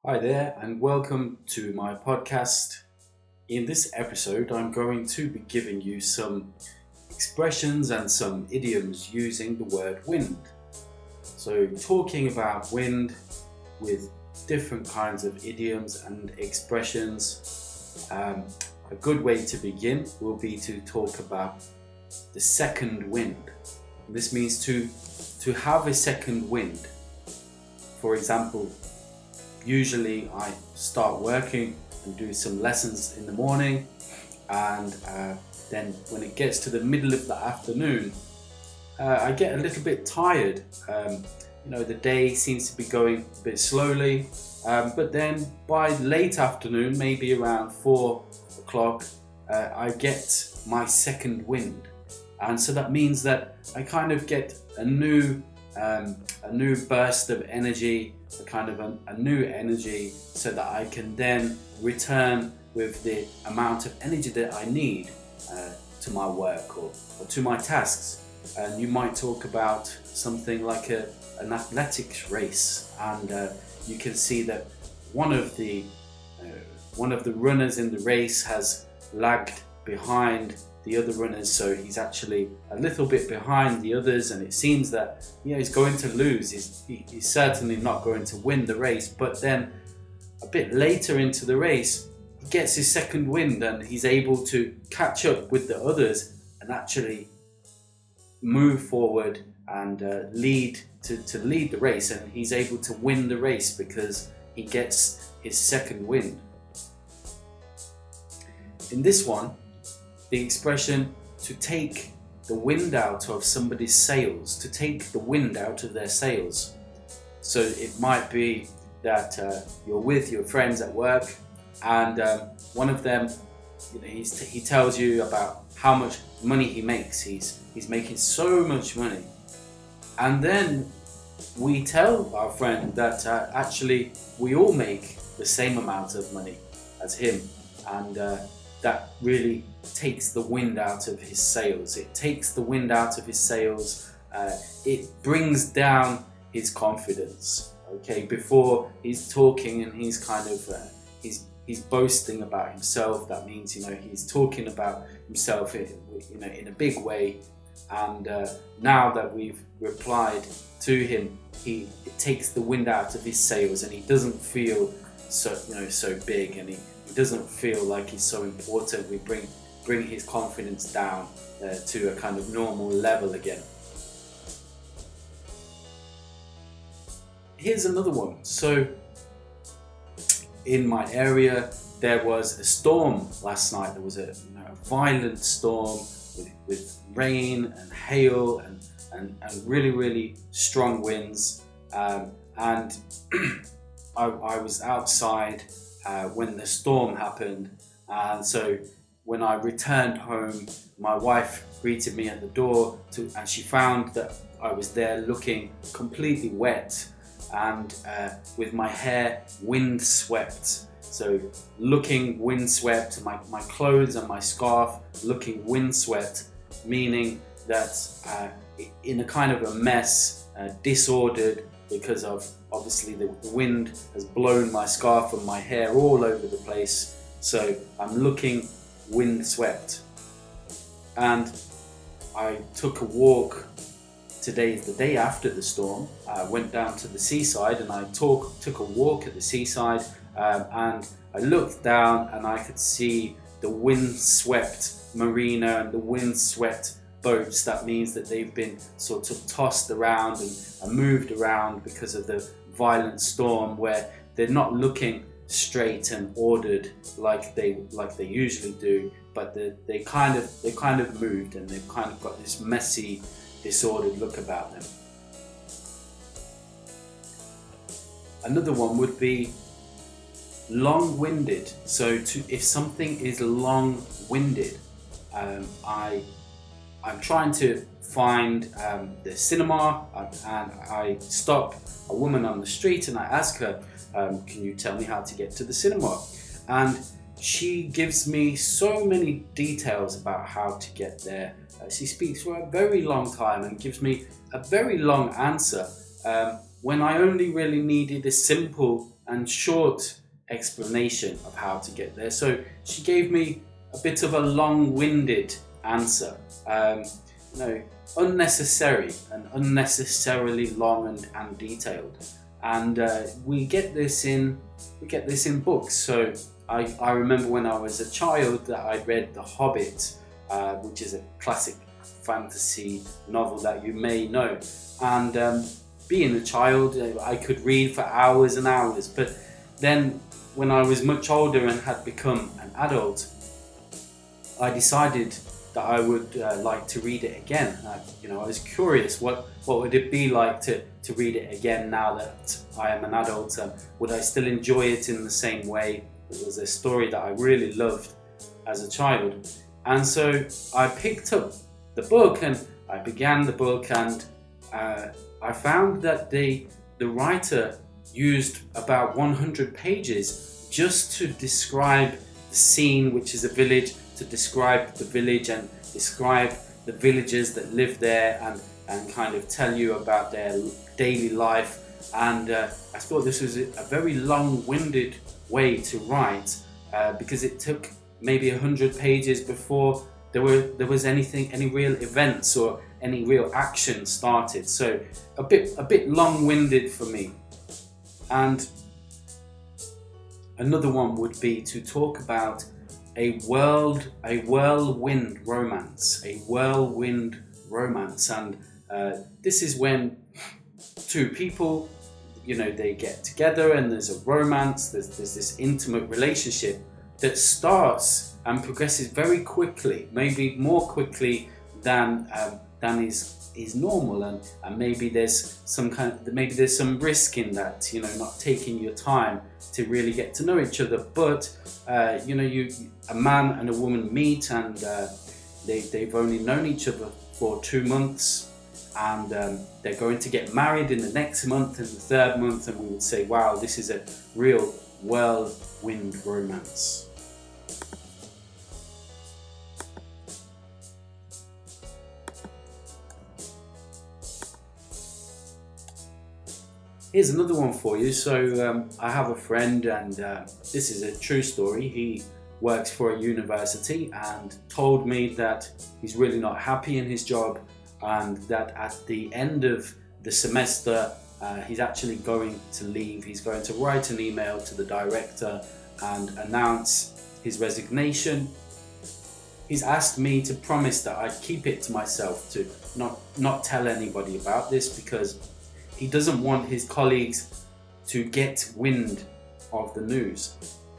Hi there, and welcome to my podcast. In this episode, I'm going to be giving you some expressions and some idioms using the word wind. So, talking about wind with different kinds of idioms and expressions. A good way to begin will be to talk about the second wind. This means to have a second wind. For example, usually I start working and do some lessons in the morning, and then when it gets to the middle of the afternoon, I get a little bit tired. The day seems to be going a bit slowly, but then by late afternoon, maybe around 4 o'clock, I get my second wind. And so that means that I kind of get a new burst of energy, a new energy, so that I can then return with the amount of energy that I need to my work or to my tasks. And you might talk about something like an athletics race, and you can see that one of the runners in the race has lagged behind the other runners, so he's actually a little bit behind the others, and it seems that he's going to lose. He's certainly not going to win the race. But then a bit later into the race, he gets his second wind and he's able to catch up with the others and actually move forward and lead the race, and he's able to win the race because he gets his second wind. In this one, the expression to take the wind out of somebody's sails, to take the wind out of their sails. So it might be that you're with your friends at work, and one of them, he tells you about how much money he makes. He's making so much money, and then we tell our friend that actually we all make the same amount of money as him, and that really takes the wind out of his sails. It takes the wind out of his sails. It brings down his confidence. Okay, before he's talking and he's kind of he's boasting about himself. That means he's talking about himself in a big way. And now that we've replied to him, it takes the wind out of his sails, and he doesn't feel so big, and he doesn't feel like he's so important. We bring his confidence down to a kind of normal level again. Here's another one. So in my area, there was a storm last night. There was a violent storm with rain and hail and really, really strong winds. And I was outside when the storm happened, and so when I returned home, my wife greeted me at the door and she found that I was there looking completely wet and with my hair windswept. So looking windswept, my clothes and my scarf looking windswept, meaning that in a kind of a mess, disordered, because of obviously the wind has blown my scarf and my hair all over the place. So I'm looking windswept. And I took a walk. Today is the day after the storm. I went down to the seaside and I took a walk at the seaside, and I looked down and I could see the windswept marina and the windswept boats. That means that they've been sort of tossed around and moved around because of the violent storm, where they're not looking straight and ordered like they usually do, but they kind of moved, and they've kind of got this messy, disordered look about them. Another one would be long-winded. So if something is long-winded, I'm trying to find the cinema, and I stop a woman on the street and I ask her, can you tell me how to get to the cinema? And she gives me so many details about how to get there. She speaks for a very long time and gives me a very long answer when I only really needed a simple and short explanation of how to get there. So she gave me a bit of a long-winded answer, unnecessarily long and detailed. And we get this in books. So I remember when I was a child that I read The Hobbit, which is a classic fantasy novel that you may know. And being a child, I could read for hours and hours. But then when I was much older and had become an adult, I decided that I would like to read it again. I was curious, what would it be like to read it again now that I am an adult? Would I still enjoy it in the same way? It was a story that I really loved as a child. And so I picked up the book and I began the book, and I found that the writer used about 100 pages just to describe the scene, which is a village, to describe the village and describe the villagers that live there, and kind of tell you about their daily life. And I thought this was a very long-winded way to write, because it took maybe 100 pages before there was any real events or any real action started. So a bit long-winded for me. And another one would be to talk about a whirlwind romance. And this is when two people, they get together and there's a romance, there's this intimate relationship that starts and progresses very quickly, maybe more quickly than is normal, and maybe there's some risk in that, not taking your time to really get to know each other. But a man and a woman meet, and they've only known each other for 2 months, and they're going to get married in the next month and the third month, and we would say, wow, this is a real whirlwind romance. Here's another one for you. So I have a friend, and this is a true story. He works for a university and told me that he's really not happy in his job, and that at the end of the semester he's actually going to leave. He's going to write an email to the director and announce his resignation. He's asked me to promise that I'd keep it to myself, to not tell anybody about this, because he doesn't want his colleagues to get wind of the news.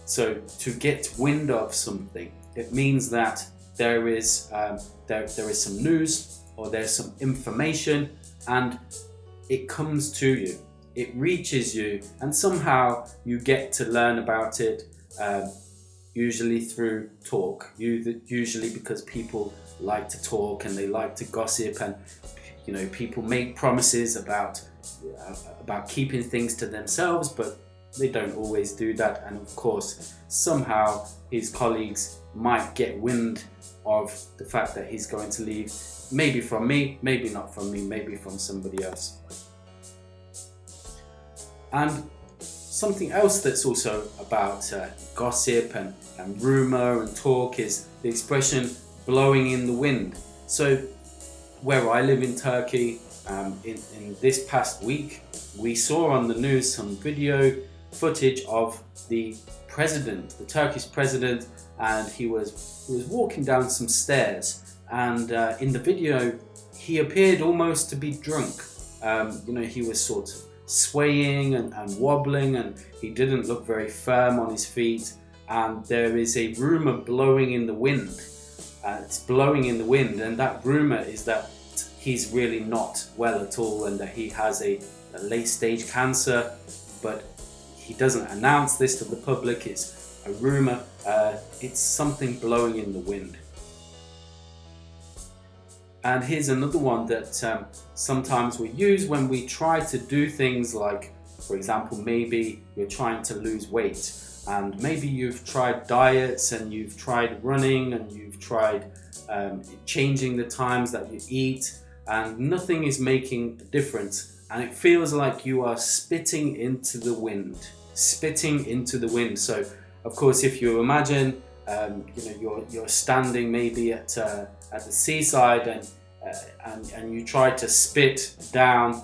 So to get wind of something, it means that there is some news, or there's some information, and it comes to you, it reaches you, and somehow you get to learn about it, usually through talk, usually because people like to talk and they like to gossip, and people make promises about keeping things to themselves, but they don't always do that. And of course, somehow his colleagues might get wind of the fact that he's going to leave, maybe from me, maybe not from me, maybe from somebody else. And something else that's also about gossip and rumour and talk is the expression blowing in the wind. So where I live in Turkey, in this past week, we saw on the news some video footage of the Turkish president, and he was walking down some stairs, and in the video he appeared almost to be drunk. He was sort of swaying and wobbling, and he didn't look very firm on his feet, and there is a rumour blowing in the wind. It's blowing in the wind, and that rumour is that he's really not well at all, and that he has a late stage cancer, but he doesn't announce this to the public. It's a rumour. It's something blowing in the wind. And here's another one that sometimes we use when we try to do things like, for example, maybe you're trying to lose weight, and maybe you've tried diets, and you've tried running, and you've tried changing the times that you eat, and nothing is making a difference, and it feels like you are spitting into the wind. spitting into the wind. So of course, if you imagine you're standing maybe at the seaside, and you try to spit down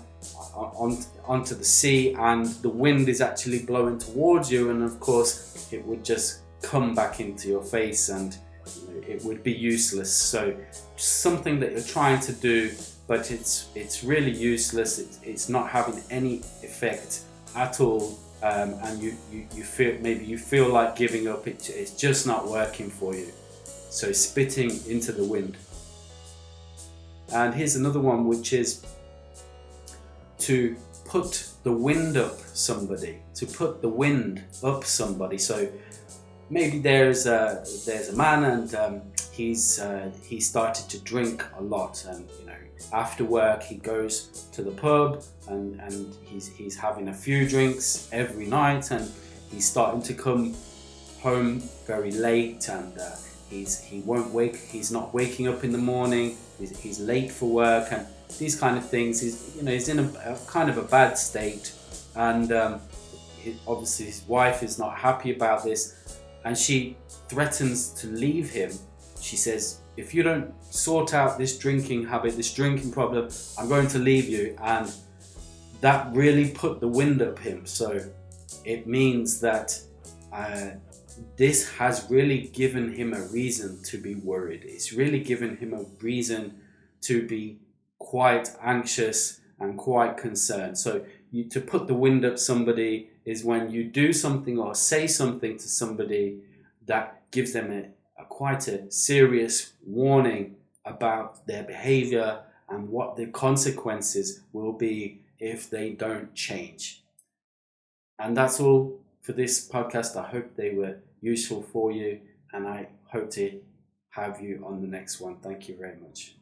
onto the sea, and the wind is actually blowing towards you, and of course it would just come back into your face, and it would be useless. So something that you're trying to do, but it's really useless. It's not having any effect at all, and you feel like giving up. It's just not working for you. So spitting into the wind. And here's another one, which is to put the wind up somebody. To put the wind up somebody. So maybe there's a man, and he started to drink a lot, and after work he goes to the pub, and he's having a few drinks every night, and he's starting to come home very late, and he's not waking up in the morning. He's late for work, and these kind of things. He's in a kind of a bad state, and obviously his wife is not happy about this, and she threatens to leave him. She says, if you don't sort out this drinking habit, this drinking problem, I'm going to leave you. And that really put the wind up him. So it means that this has really given him a reason to be worried. It's really given him a reason to be quite anxious and quite concerned. So to put the wind up somebody is when you do something or say something to somebody that gives them quite a serious warning about their behavior and what the consequences will be if they don't change. And that's all for this podcast. I hope they were useful for you, and I hope to have you on the next one. Thank you very much.